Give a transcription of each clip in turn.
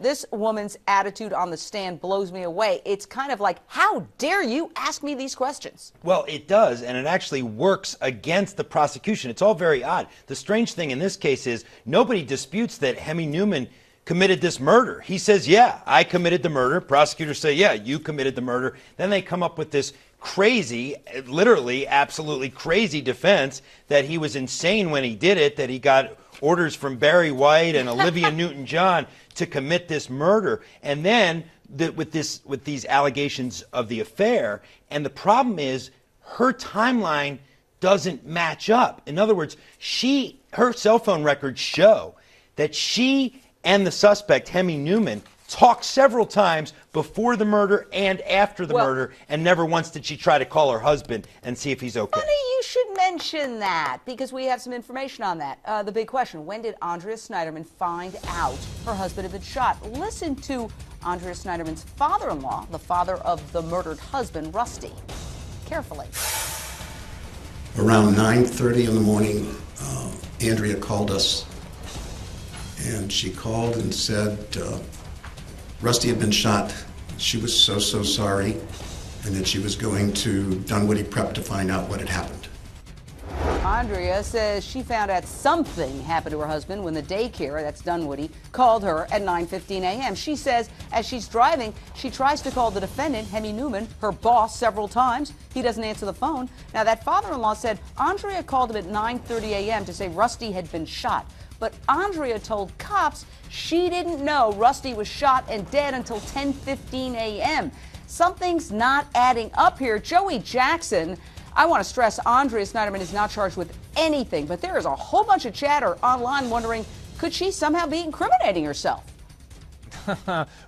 This woman's attitude on the stand blows me away. It's kind of like, how dare you ask me these questions? Well, it does, and it actually works against the prosecution. It's all very odd. The strange thing in this case is nobody disputes that Hemi Newman committed this murder. He says, yeah, I committed the murder. Prosecutors say, yeah, you committed the murder. Then they come up with this crazy, literally, absolutely crazy defense that he was insane when he did it, that he got orders from Barry White and Olivia Newton-John to commit this murder. And then with these allegations of the affair, and the problem is her timeline doesn't match up. In other words, her cell phone records show that she and the suspect, Hemi Newman, talked several times before the murder and after the murder, and never once did she try to call her husband and see if he's okay. Funny you should mention that, because we have some information on that. The big question, when did Andrea Snyderman find out her husband had been shot? Listen to Andrea Snyderman's father-in-law, the father of the murdered husband, Rusty, carefully. Around 9:30 in the morning, Andrea called us, and she called and said Rusty had been shot. She was so sorry, and that she was going to Dunwoody Prep to find out what had happened. Andrea says she found out something happened to her husband when the daycare, that's Dunwoody, called her at 9:15 a.m. She says as she's driving, she tries to call the defendant, Hemi Newman, her boss, several times. He doesn't answer the phone. Now, that father-in-law said Andrea called him at 9:30 a.m. to say Rusty had been shot. But Andrea told cops she didn't know Rusty was shot and dead until 10:15 a.m. Something's not adding up here. Joey Jackson, I want to stress Andrea Snyderman is not charged with anything, but there is a whole bunch of chatter online wondering, could she somehow be incriminating herself?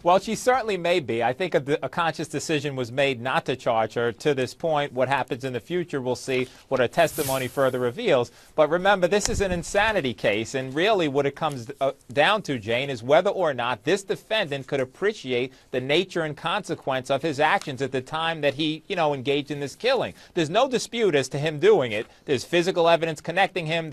Well, she certainly may be. I think a conscious decision was made not to charge her. To this point, what happens in the future, we'll see what her testimony further reveals. But remember, this is an insanity case, and really what it comes down to, Jane, is whether or not this defendant could appreciate the nature and consequence of his actions at the time that he, engaged in this killing. There's no dispute as to him doing it. There's physical evidence connecting him.